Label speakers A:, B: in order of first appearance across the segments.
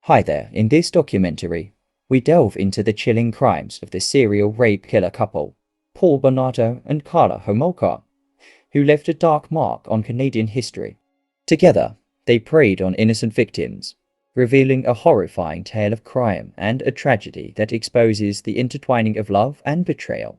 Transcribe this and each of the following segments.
A: Hi there, in this documentary, we delve into the chilling crimes of the serial rape killer couple, Paul Bernardo and Carla Homolka, who left a dark mark on Canadian history. Together, they preyed on innocent victims, revealing a horrifying tale of crime and a tragedy that exposes the intertwining of love and betrayal.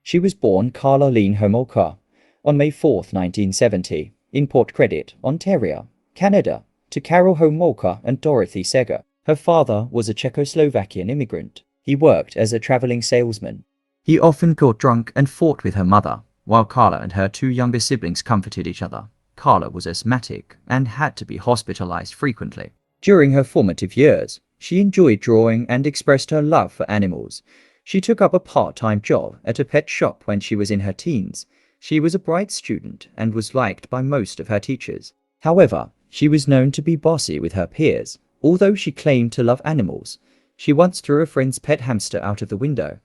A: She was born Carla Lynn Homolka on May 4, 1970, in Port Credit, Ontario, Canada, to Carol Homolka and Dorothy Seger. Her father was a Czechoslovakian immigrant. He worked as a traveling salesman. He often got drunk and fought with her mother, while Carla and her two younger siblings comforted each other. Carla was asthmatic and had to be hospitalized frequently. During her formative years, she enjoyed drawing and expressed her love for animals. She took up a part-time job at a pet shop when she was in her teens. She was a bright student and was liked by most of her teachers. However, she was known to be bossy with her peers. Although she claimed to love animals, she once threw a friend's pet hamster out of the window,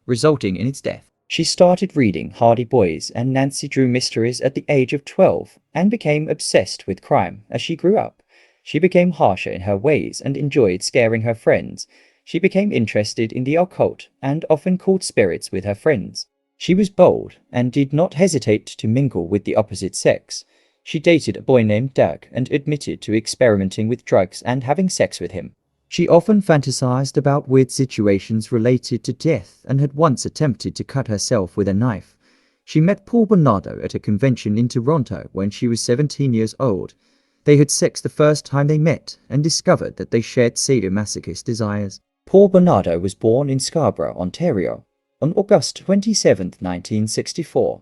A: resulting in its death. She started reading Hardy Boys and Nancy Drew mysteries at the age of 12 and became obsessed with crime as she grew up. She became harsher in her ways and enjoyed scaring her friends. She became interested in the occult and often called spirits with her friends. She was bold and did not hesitate to mingle with the opposite sex. She dated a boy named Doug and admitted to experimenting with drugs and having sex with him. She often fantasized about weird situations related to death and had once attempted to cut herself with a knife. She met Paul Bernardo at a convention in Toronto when she was 17 years old. They had sex the first time they met and discovered that they shared sadomasochist desires. Paul Bernardo was born in Scarborough, Ontario, on August 27, 1964.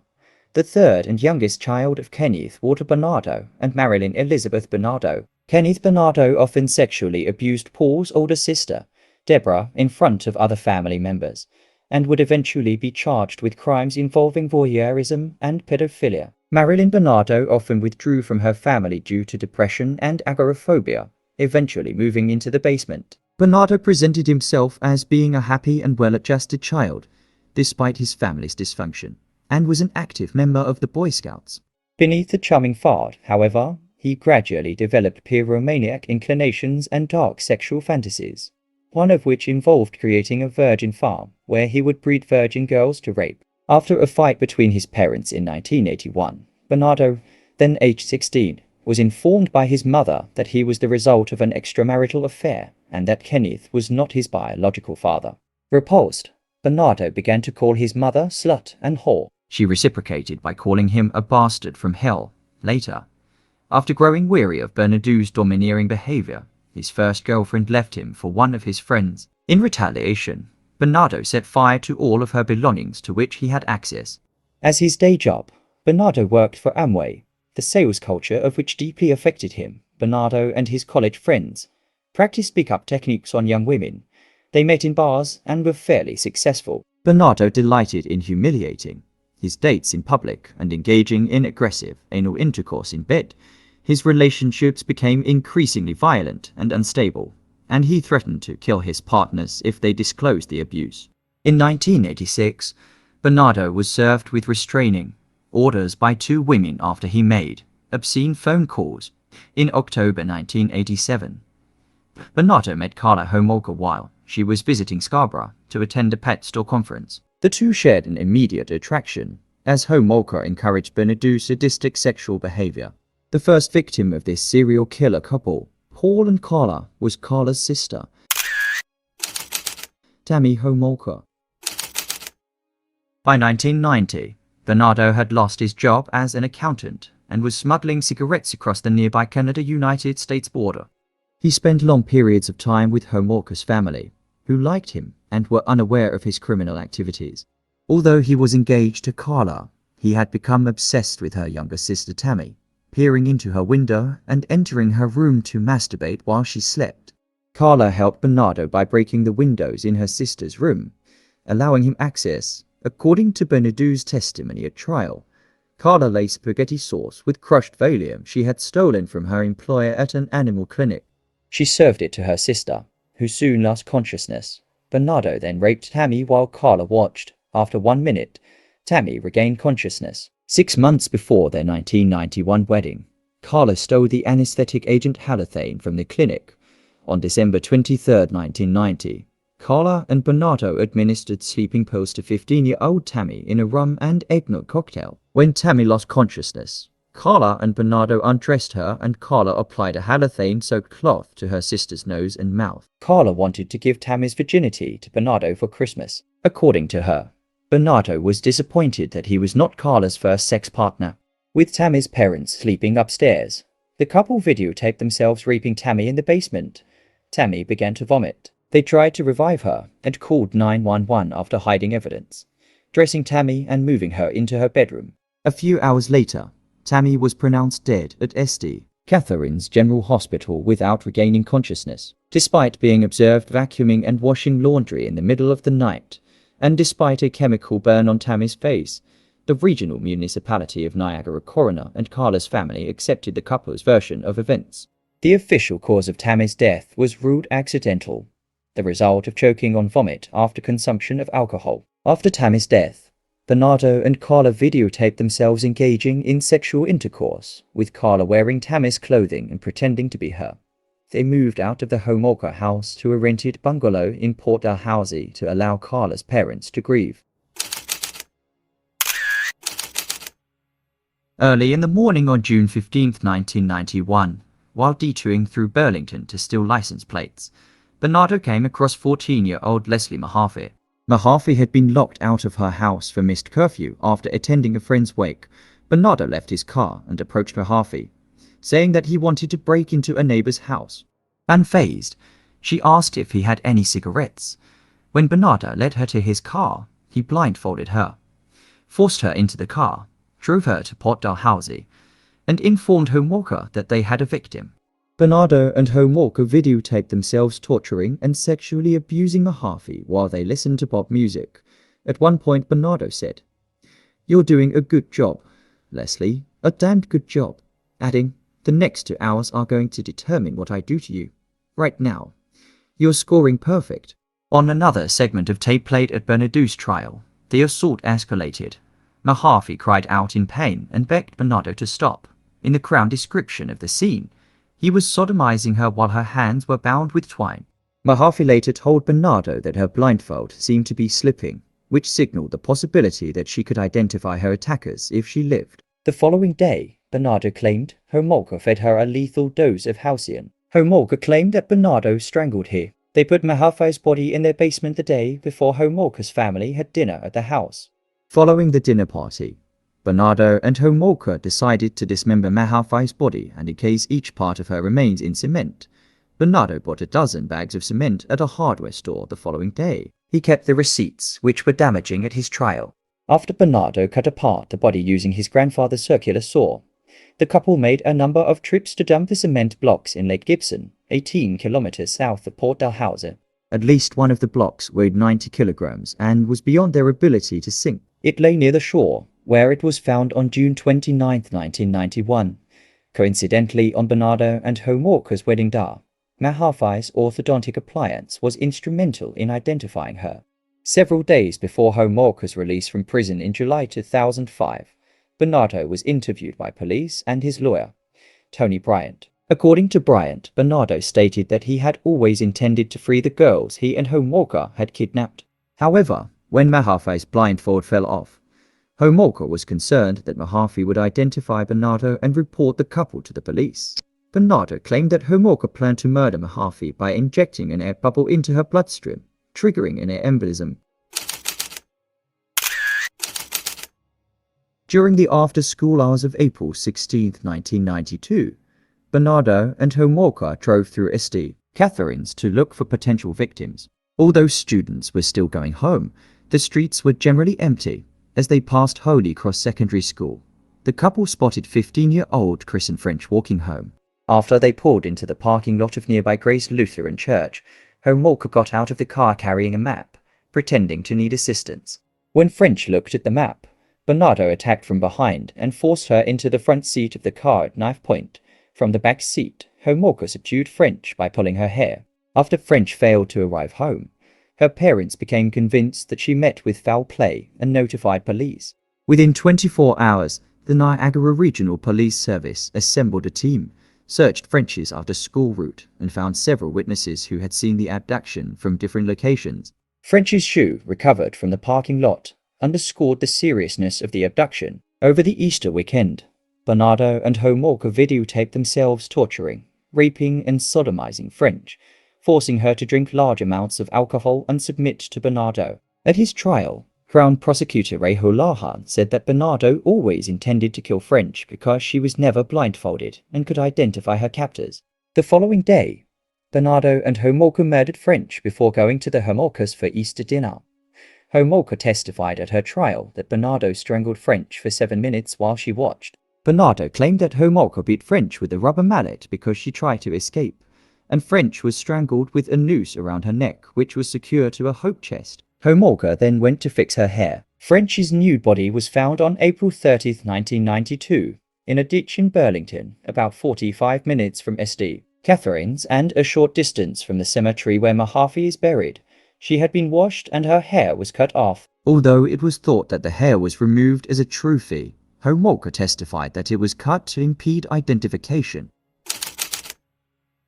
A: The third and youngest child of Kenneth Walter Bernardo and Marilyn Elizabeth Bernardo. Kenneth Bernardo often sexually abused Paul's older sister, Deborah, in front of other family members, and would eventually be charged with crimes involving voyeurism and pedophilia. Marilyn Bernardo often withdrew from her family due to depression and agoraphobia, eventually moving into the basement. Bernardo presented himself as being a happy and well-adjusted child, despite his family's dysfunction, and was an active member of the Boy Scouts. Beneath the charming facade, however, he gradually developed pyromaniac inclinations and dark sexual fantasies, one of which involved creating a virgin farm where he would breed virgin girls to rape. After a fight between his parents in 1981, Bernardo, then aged 16, was informed by his mother that he was the result of an extramarital affair and that Kenneth was not his biological father. Repulsed, Bernardo began to call his mother slut and whore. She reciprocated by calling him a bastard from hell. Later, after growing weary of Bernardo's domineering behavior, his first girlfriend left him for one of his friends. In retaliation, Bernardo set fire to all of her belongings to which he had access. As his day job, Bernardo worked for Amway, the sales culture of which deeply affected him. Bernardo and his college friends practiced pick-up techniques on young women. They met in bars and were fairly successful. Bernardo delighted in humiliating his dates in public and engaging in aggressive anal intercourse in bed. His relationships became increasingly violent and unstable, and he threatened to kill his partners if they disclosed the abuse. In 1986, Bernardo was served with restraining orders by two women after he made obscene phone calls. In October 1987, Bernardo met Carla Homolka while she was visiting Scarborough to attend a pet store conference. The two shared an immediate attraction, as Homolka encouraged Bernardo's sadistic sexual behavior. The first victim of this serial killer couple, Paul and Carla, was Carla's sister, Tammy Homolka. By 1990, Bernardo had lost his job as an accountant and was smuggling cigarettes across the nearby Canada-United States border. He spent long periods of time with Homolka's family, who liked him and were unaware of his criminal activities. Although he was engaged to Carla, he had become obsessed with her younger sister Tammy, peering into her window and entering her room to masturbate while she slept. Carla helped Bernardo by breaking the windows in her sister's room, allowing him access. According to Bernardo's testimony at trial, Carla laced spaghetti sauce with crushed Valium she had stolen from her employer at an animal clinic. She served it to her sister, who soon lost consciousness. Bernardo then raped Tammy while Carla watched. After 1 minute, Tammy regained consciousness. 6 months before their 1991 wedding, Carla stole the anesthetic agent halothane from the clinic. On December 23, 1990, Carla and Bernardo administered sleeping pills to 15-year-old Tammy in a rum and eggnog cocktail. When Tammy lost consciousness, Carla and Bernardo undressed her and Carla applied a halothane-soaked cloth to her sister's nose and mouth. Carla wanted to give Tammy's virginity to Bernardo for Christmas. According to her, Bernardo was disappointed that he was not Carla's first sex partner. With Tammy's parents sleeping upstairs, the couple videotaped themselves raping Tammy in the basement. Tammy began to vomit. They tried to revive her and called 911 after hiding evidence, dressing Tammy and moving her into her bedroom. A few hours later, Tammy was pronounced dead at St. Catherine's General Hospital without regaining consciousness, despite being observed vacuuming and washing laundry in the middle of the night, and despite a chemical burn on Tammy's face. The regional municipality of Niagara coroner and Carla's family accepted the couple's version of events. The official cause of Tammy's death was ruled accidental, the result of choking on vomit after consumption of alcohol. After Tammy's death, Bernardo and Carla videotaped themselves engaging in sexual intercourse, with Carla wearing Tammy's clothing and pretending to be her. They moved out of the Homolka house to a rented bungalow in Port Dalhousie to allow Carla's parents to grieve. Early in the morning on June 15, 1991, while detouring through Burlington to steal license plates, Bernardo came across 14-year-old Leslie Mahaffey. Mahaffey had been locked out of her house for missed curfew after attending a friend's wake. Bernardo left his car and approached Mahaffey, saying that he wanted to break into a neighbor's house. Unfazed, she asked if he had any cigarettes. When Bernardo led her to his car, he blindfolded her, forced her into the car, drove her to Port Dalhousie, and informed Homolka that they had a victim. Bernardo and Homolka videotaped themselves torturing and sexually abusing Mahaffey while they listened to pop music. At one point, Bernardo said, "You're doing a good job, Leslie, a damned good job," adding, "The next 2 hours are going to determine what I do to you. Right now, you're scoring perfect." On another segment of tape played at Bernardo's trial, the assault escalated. Mahaffey cried out in pain and begged Bernardo to stop. In the Crown description of the scene, he was sodomizing her while her hands were bound with twine. Mahaffey later told Bernardo that her blindfold seemed to be slipping, which signaled the possibility that she could identify her attackers if she lived. The following day, Bernardo claimed Homolka fed her a lethal dose of Halcion. Homolka claimed that Bernardo strangled her. They put Mahaffey's body in their basement the day before Homolka's family had dinner at the house. Following the dinner party, Bernardo and Homolka decided to dismember Mahaffey's body and encase each part of her remains in cement. Bernardo bought a dozen bags of cement at a hardware store the following day. He kept the receipts, which were damaging at his trial. After Bernardo cut apart the body using his grandfather's circular saw, the couple made a number of trips to dump the cement blocks in Lake Gibson, 18 kilometers south of Port Dalhousie. At least one of the blocks weighed 90 kilograms and was beyond their ability to sink. It lay near the shore, where it was found on June 29, 1991, coincidentally on Bernardo and Homolka's wedding day. Mahaffey's orthodontic appliance was instrumental in identifying her. Several days before Homolka's release from prison in July 2005, Bernardo was interviewed by police and his lawyer, Tony Bryant. According to Bryant, Bernardo stated that he had always intended to free the girls he and Homolka had kidnapped. However, when Mahaffey's blindfold fell off, Homolka was concerned that Mahaffey would identify Bernardo and report the couple to the police. Bernardo claimed that Homolka planned to murder Mahaffey by injecting an air bubble into her bloodstream, triggering an air embolism. During the after-school hours of April 16, 1992, Bernardo and Homolka drove through St. Catherine's to look for potential victims. Although students were still going home, the streets were generally empty. As they passed Holy Cross Secondary School, the couple spotted 15-year-old Chris and French walking home. After they pulled into the parking lot of nearby Grace Lutheran Church, Homolka got out of the car carrying a map, pretending to need assistance. When French looked at the map, Bernardo attacked from behind and forced her into the front seat of the car at knife point. From the back seat, Homolka subdued French by pulling her hair. After French failed to arrive home, her parents became convinced that she met with foul play and notified police. Within 24 hours, The Niagara Regional Police Service assembled a team, searched French's after-school route, and found several witnesses who had seen the abduction from different locations. French's shoe, recovered from the parking lot, underscored the seriousness of the abduction. Over the Easter weekend, Bernardo and Homolka videotaped themselves torturing, raping and sodomizing French, forcing her to drink large amounts of alcohol and submit to Bernardo. At his trial, Crown Prosecutor Ray Holohan said that Bernardo always intended to kill French because she was never blindfolded and could identify her captors. The following day, Bernardo and Homolka murdered French before going to the Homolkas for Easter dinner. Homolka testified at her trial that Bernardo strangled French for 7 minutes while she watched. Bernardo claimed that Homolka beat French with a rubber mallet because she tried to escape, and French was strangled with a noose around her neck, which was secured to a hope chest. Homolka then went to fix her hair. French's nude body was found on April 30, 1992, in a ditch in Burlington, about 45 minutes from St. Catherine's and a short distance from the cemetery where Mahaffey is buried. She had been washed and her hair was cut off. Although it was thought that the hair was removed as a trophy, Homolka testified that it was cut to impede identification.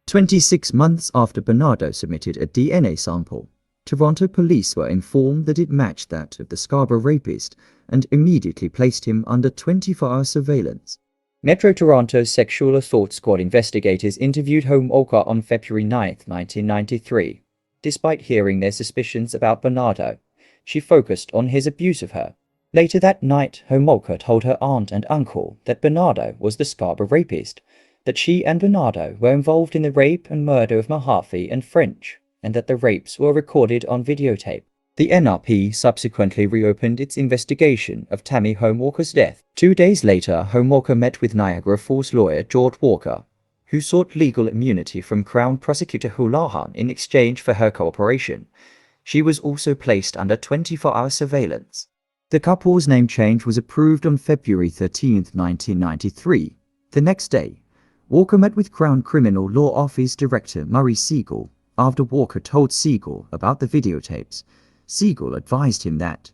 A: 26 months after Bernardo submitted a DNA sample, Toronto police were informed that it matched that of the Scarborough rapist and immediately placed him under 24-hour surveillance. Metro Toronto's Sexual Assault Squad investigators interviewed Homolka on February 9, 1993. Despite hearing their suspicions about Bernardo, she focused on his abuse of her. Later that night, Homolka told her aunt and uncle that Bernardo was the Scarborough rapist, that she and Bernardo were involved in the rape and murder of Mahaffey and French, and that the rapes were recorded on videotape. The NRP subsequently reopened its investigation of Tammy Homolka's death. 2 days later, Homolka met with Niagara Falls lawyer George Walker, who sought legal immunity from Crown Prosecutor Holohan in exchange for her cooperation. She was also placed under 24-hour surveillance. The couple's name change was approved on February 13, 1993. The next day, Walker met with Crown Criminal Law Office Director Murray Siegel. After Walker told Siegel about the videotapes, Siegel advised him that,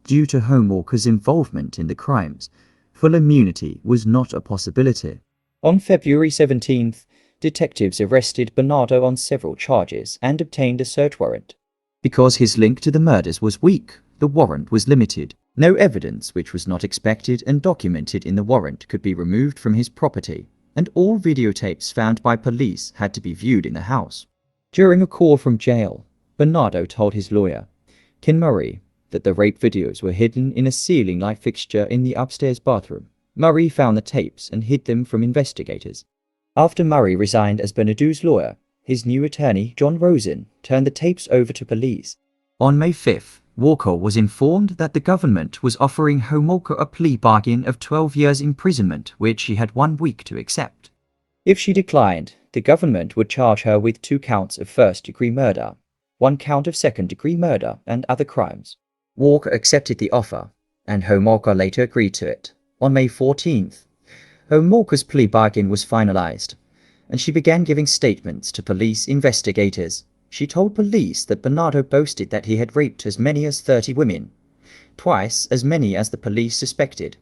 A: due to Homolka's involvement in the crimes, full immunity was not a possibility. On February 17th, detectives arrested Bernardo on several charges and obtained a search warrant. Because his link to the murders was weak, the warrant was limited. No evidence which was not expected and documented in the warrant could be removed from his property, and all videotapes found by police had to be viewed in the house. During a call from jail, Bernardo told his lawyer, Ken Murray, that the rape videos were hidden in a ceiling light fixture in the upstairs bathroom. Murray found the tapes and hid them from investigators. After Murray resigned as Bernardo's lawyer, his new attorney, John Rosen, turned the tapes over to police. On May 5th, Walker was informed that the government was offering Homolka a plea bargain of 12 years imprisonment, which she had 1 week to accept. If she declined, the government would charge her with 2 counts of first-degree murder, 1 count of second-degree murder, and other crimes. Walker accepted the offer, and Homolka later agreed to it. On May 14th, Homolka's plea bargain was finalized, and she began giving statements to police investigators. She told police that Bernardo boasted that he had raped as many as 30 women, twice as many as the police suspected.